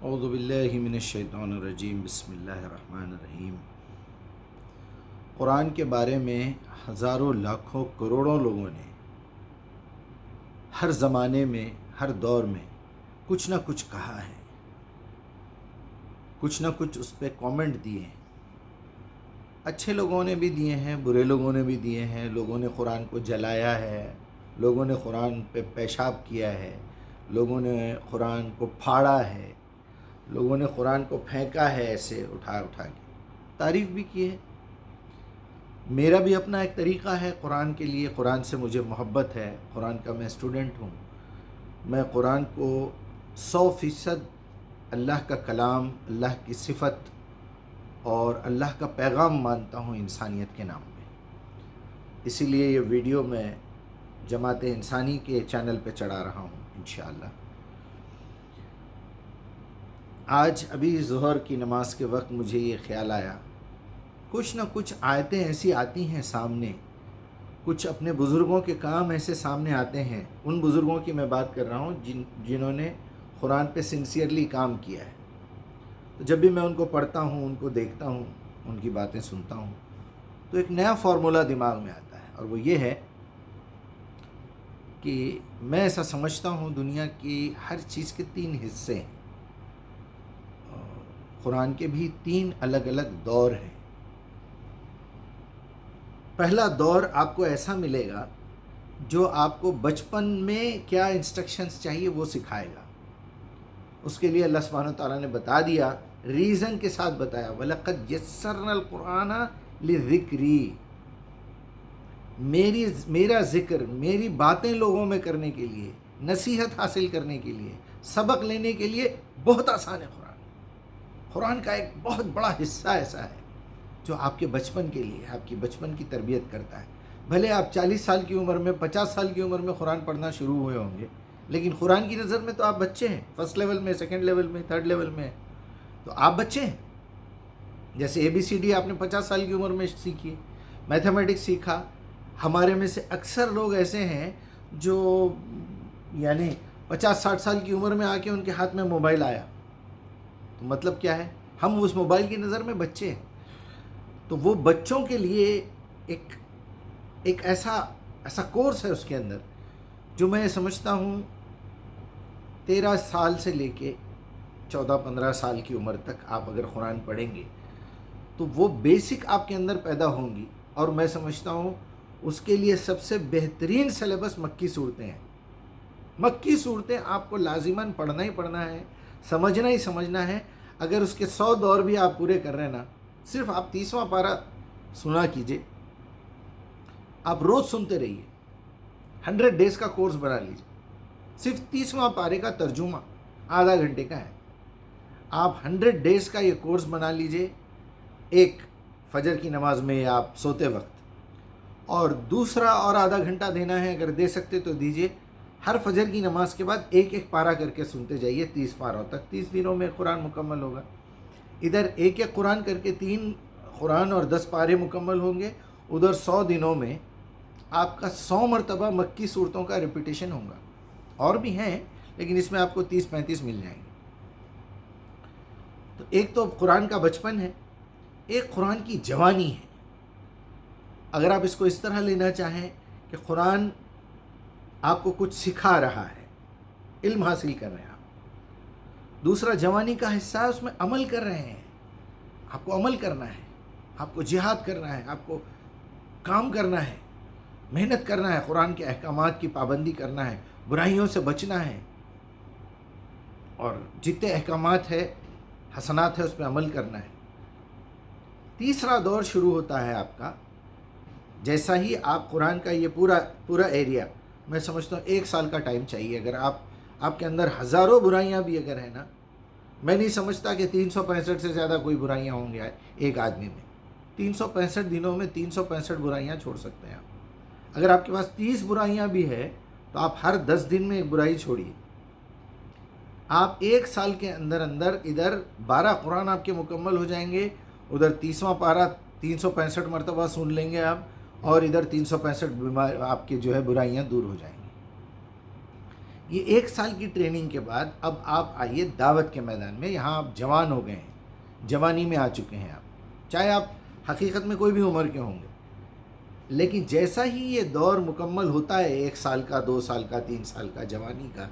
اعوذ باللہ من الشیطان الرجیم، بسم اللہ الرحمن الرحیم۔ قرآن کے بارے میں ہزاروں لاکھوں کروڑوں لوگوں نے ہر زمانے میں، ہر دور میں کچھ نہ کچھ کہا ہے، کچھ نہ کچھ اس پہ کامنٹ دیے ہیں۔ اچھے لوگوں نے بھی دیے ہیں، برے لوگوں نے بھی دیے ہیں۔ لوگوں نے قرآن کو جلایا ہے، لوگوں نے قرآن پہ پیشاب کیا ہے، لوگوں نے قرآن کو پھاڑا ہے، لوگوں نے قرآن کو پھینکا ہے ایسے اٹھا اٹھا کے، تعریف بھی کی ہے۔ میرا بھی اپنا ایک طریقہ ہے قرآن کے لیے، قرآن سے مجھے محبت ہے، قرآن کا میں اسٹوڈنٹ ہوں۔ میں قرآن کو 100% اللہ کا کلام، اللہ کی صفت اور اللہ کا پیغام مانتا ہوں انسانیت کے نام پہ۔ اسی لیے یہ ویڈیو میں جماعت انسانی کے چینل پہ چڑھا رہا ہوں انشاءاللہ۔ آج ابھی ظہر کی نماز کے وقت مجھے یہ خیال آیا، کچھ نہ کچھ آیتیں ایسی آتی ہیں سامنے، کچھ اپنے بزرگوں کے کام ایسے سامنے آتے ہیں۔ ان بزرگوں کی میں بات کر رہا ہوں جنہوں نے قرآن پہ سنسیئرلی کام کیا ہے۔ تو جب بھی میں ان کو پڑھتا ہوں، ان کو دیکھتا ہوں، ان کی باتیں سنتا ہوں، تو ایک نیا فارمولہ دماغ میں آتا ہے، اور وہ یہ ہے کہ میں ایسا سمجھتا ہوں دنیا کی ہر چیز کے 3 حصے ہیں، قرآن کے بھی 3 الگ الگ دور ہیں۔ پہلا دور آپ کو ایسا ملے گا جو آپ کو بچپن میں کیا انسٹرکشنز چاہیے وہ سکھائے گا۔ اس کے لیے اللہ سبحانہ وتعالیٰ نے بتا دیا، ریزن کے ساتھ بتایا، وَلَقَدْ يَسَّرْنَا الْقُرْآنَ لِلذِّكْرِ، میرا ذکر، میری باتیں لوگوں میں کرنے کے لیے، نصیحت حاصل کرنے کے لیے، سبق لینے کے لیے بہت آسان ہے قرآن۔ قرآن کا ایک بہت بڑا حصہ ایسا ہے جو آپ کے بچپن کے لیے، آپ کی بچپن کی تربیت کرتا ہے۔ بھلے آپ 40 سال کی عمر میں، 50 سال کی عمر میں قرآن پڑھنا شروع ہوئے ہوں گے، لیکن قرآن کی نظر میں تو آپ بچے ہیں، فرسٹ لیول میں، سیکنڈ لیول میں، تھرڈ لیول میں، تو آپ بچے ہیں۔ جیسے ABCD آپ نے 50 سال کی عمر میں سیکھی، میتھمیٹکس سیکھا۔ ہمارے میں سے اکثر لوگ ایسے ہیں جو یعنی 50-60 سال کی عمر میں آ کے ان کے ہاتھ میں موبائل آیا، تو مطلب کیا ہے؟ ہم اس موبائل کی نظر میں بچے ہیں۔ تو وہ بچوں کے لیے ایک ایسا کورس ہے اس کے اندر، جو میں سمجھتا ہوں 13 سال سے لے کے 14-15 سال کی عمر تک آپ اگر قرآن پڑھیں گے تو وہ بیسک آپ کے اندر پیدا ہوں گی۔ اور میں سمجھتا ہوں اس کے لیے سب سے بہترین سلیبس مکی صورتیں ہیں۔ مکی صورتیں آپ کو لازماً پڑھنا ہی پڑھنا ہے، سمجھنا ہی سمجھنا ہے۔ اگر اس کے 100 دور بھی آپ پورے کر رہے ہیں نا، صرف آپ 30واں پارہ سنا کیجئے، آپ روز سنتے رہیے، 100 ڈیز کا کورس بنا لیجئے، صرف 30واں پارے کا ترجمہ آدھا گھنٹے کا ہے۔ آپ 100 ڈیز کا یہ کورس بنا لیجئے، ایک فجر کی نماز میں یا آپ سوتے وقت، اور دوسرا اور آدھا گھنٹہ دینا ہے، اگر دے سکتے تو دیجئے۔ ہر فجر کی نماز کے بعد ایک پارہ کر کے سنتے جائیے 30 پاروں تک، 30 دنوں میں قرآن مکمل ہوگا۔ ادھر ایک قرآن کر کے 3 قرآن اور 10 پارے مکمل ہوں گے، ادھر 100 دنوں میں آپ کا 100 مرتبہ مکی صورتوں کا ریپیٹیشن ہوگا۔ اور بھی ہیں لیکن اس میں آپ کو 30-35 مل جائیں گے۔ تو ایک تو قرآن کا بچپن ہے، ایک قرآن کی جوانی ہے۔ اگر آپ اس کو اس طرح لینا چاہیں کہ قرآن آپ کو کچھ سکھا رہا ہے، علم حاصل کر رہے ہیں آپ۔ دوسرا جوانی کا حصہ ہے، اس میں عمل کر رہے ہیں، آپ کو عمل کرنا ہے، آپ کو جہاد کرنا ہے، آپ کو کام کرنا ہے، محنت کرنا ہے، قرآن کے احکامات کی پابندی کرنا ہے، برائیوں سے بچنا ہے، اور جتنے احکامات ہے، حسنات ہے، اس پہ عمل کرنا ہے۔ تیسرا دور شروع ہوتا ہے آپ کا، جیسا ہی آپ قرآن کا یہ پورا ایریا، میں سمجھتا ہوں 1 سال کا ٹائم چاہیے۔ اگر آپ کے اندر ہزاروں برائیاں بھی اگر ہیں نا، میں نہیں سمجھتا کہ 365 سے زیادہ کوئی برائیاں ہوں گے ایک آدمی میں۔ 365 دنوں میں 365 برائیاں چھوڑ سکتے ہیں آپ۔ اگر آپ کے پاس 30 برائیاں بھی ہے تو آپ ہر 10 دن میں ایک برائی چھوڑیے۔ آپ 1 سال کے اندر ادھر 12 قرآن آپ کے مکمل ہو جائیں گے، ادھر 30واں پارہ 365 مرتبہ سن لیں گے آپ، اور ادھر 365 آپ کے جو ہے برائیاں دور ہو جائیں گی۔ یہ 1 سال کی ٹریننگ کے بعد اب آپ آئیے دعوت کے میدان میں. یہاں آپ جوان ہو گئے ہیں، جوانی میں آ چکے ہیں آپ، چاہے آپ حقیقت میں کوئی بھی عمر کے ہوں گے، لیکن جیسا ہی یہ دور مکمل ہوتا ہے 1 سال کا، 2 سال کا، 3 سال کا جوانی کا،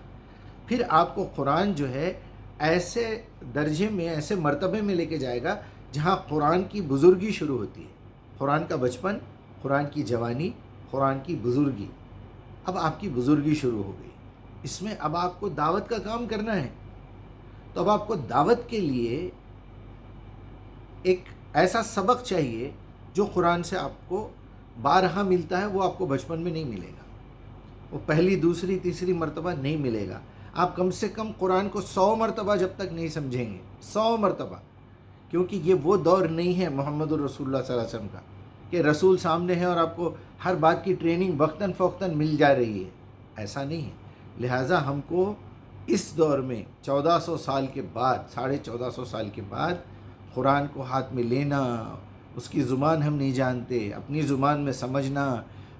پھر آپ کو قرآن جو ہے ایسے درجے میں، ایسے مرتبے میں لے کے جائے گا جہاں قرآن کی بزرگی شروع ہوتی ہے. قرآن کا بچپن، قرآن کی جوانی، قرآن کی بزرگی. اب آپ کی بزرگی شروع ہو گئی، اس میں اب آپ کو دعوت کا کام کرنا ہے. تو اب آپ کو دعوت کے لیے ایک ایسا سبق چاہیے جو قرآن سے آپ کو بارہا ملتا ہے، وہ آپ کو بچپن میں نہیں ملے گا، وہ پہلی، دوسری، تیسری مرتبہ نہیں ملے گا. آپ کم سے کم قرآن کو 100 مرتبہ جب تک نہیں سمجھیں گے، 100 مرتبہ، کیونکہ یہ وہ دور نہیں ہے محمد الرسول اللہ صلی اللہ علیہ وسلم کا کہ رسول سامنے ہے اور آپ کو ہر بات کی ٹریننگ وقتاً فوقتاً مل جا رہی ہے. ایسا نہیں ہے. لہٰذا ہم کو اس دور میں 1400 سال کے بعد، 1450 سال کے بعد قرآن کو ہاتھ میں لینا، اس کی زبان ہم نہیں جانتے، اپنی زبان میں سمجھنا،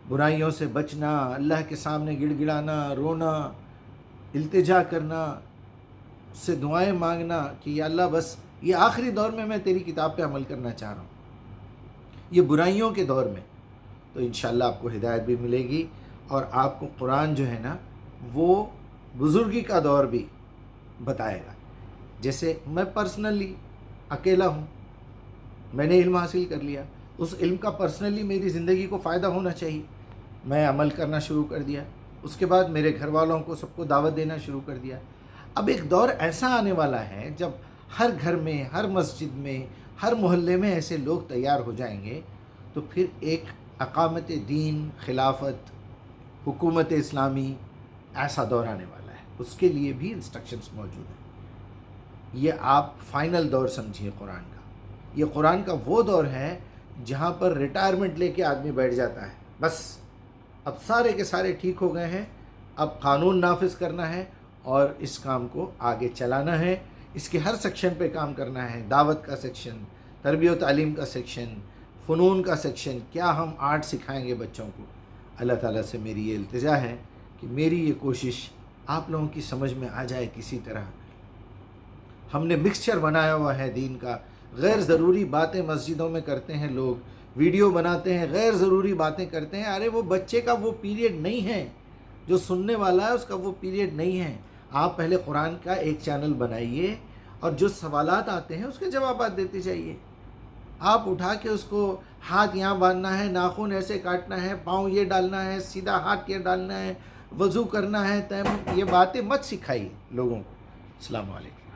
برائیوں سے بچنا، اللہ کے سامنے گڑ گڑانا، رونا، التجا کرنا، اس سے دعائیں مانگنا کہ یا اللہ بس یہ آخری دور میں تیری کتاب پہ عمل کرنا چاہ رہا ہوں، یہ برائیوں کے دور میں. تو انشاءاللہ آپ کو ہدایت بھی ملے گی، اور آپ کو قرآن جو ہے نا وہ بزرگی کا دور بھی بتائے گا. جیسے میں پرسنلی اکیلا ہوں، میں نے علم حاصل کر لیا، اس علم کا پرسنلی میری زندگی کو فائدہ ہونا چاہیے، میں عمل کرنا شروع کر دیا. اس کے بعد میرے گھر والوں کو سب کو دعوت دینا شروع کر دیا. اب ایک دور ایسا آنے والا ہے جب ہر گھر میں، ہر مسجد میں، ہر محلے میں ایسے لوگ تیار ہو جائیں گے، تو پھر ایک اقامت دین، خلافت، حکومت اسلامی، ایسا دور آنے والا ہے. اس کے لیے بھی انسٹرکشنز موجود ہیں. یہ آپ فائنل دور سمجھیے قرآن کا. یہ قرآن کا وہ دور ہے جہاں پر ریٹائرمنٹ لے کے آدمی بیٹھ جاتا ہے، بس اب سارے کے سارے ٹھیک ہو گئے ہیں، اب قانون نافذ کرنا ہے اور اس کام کو آگے چلانا ہے. اس کے ہر سیکشن پہ کام کرنا ہے. دعوت کا سیکشن، تربیت و تعلیم کا سیکشن، فنون کا سیکشن، کیا ہم آرٹ سکھائیں گے بچوں کو. اللہ تعالیٰ سے میری یہ التجا ہے کہ میری یہ کوشش آپ لوگوں کی سمجھ میں آ جائے کسی طرح. ہم نے مکسچر بنایا ہوا ہے دین کا. غیر ضروری باتیں مسجدوں میں کرتے ہیں لوگ، ویڈیو بناتے ہیں، غیر ضروری باتیں کرتے ہیں. ارے وہ بچے کا وہ پیریڈ نہیں ہے، جو سننے والا ہے اس کا وہ پیریڈ نہیں ہے. آپ پہلے قرآن کا ایک چینل بنائیے اور جو سوالات آتے ہیں اس کے جوابات دیتے جائیے. آپ اٹھا کے اس کو ہاتھ یہاں باندھنا ہے، ناخن ایسے کاٹنا ہے، پاؤں یہ ڈالنا ہے، سیدھا ہاتھ یہ ڈالنا ہے، وضو کرنا ہے، تیمم، یہ باتیں مت سکھائیے لوگوں کو. السلام علیکم.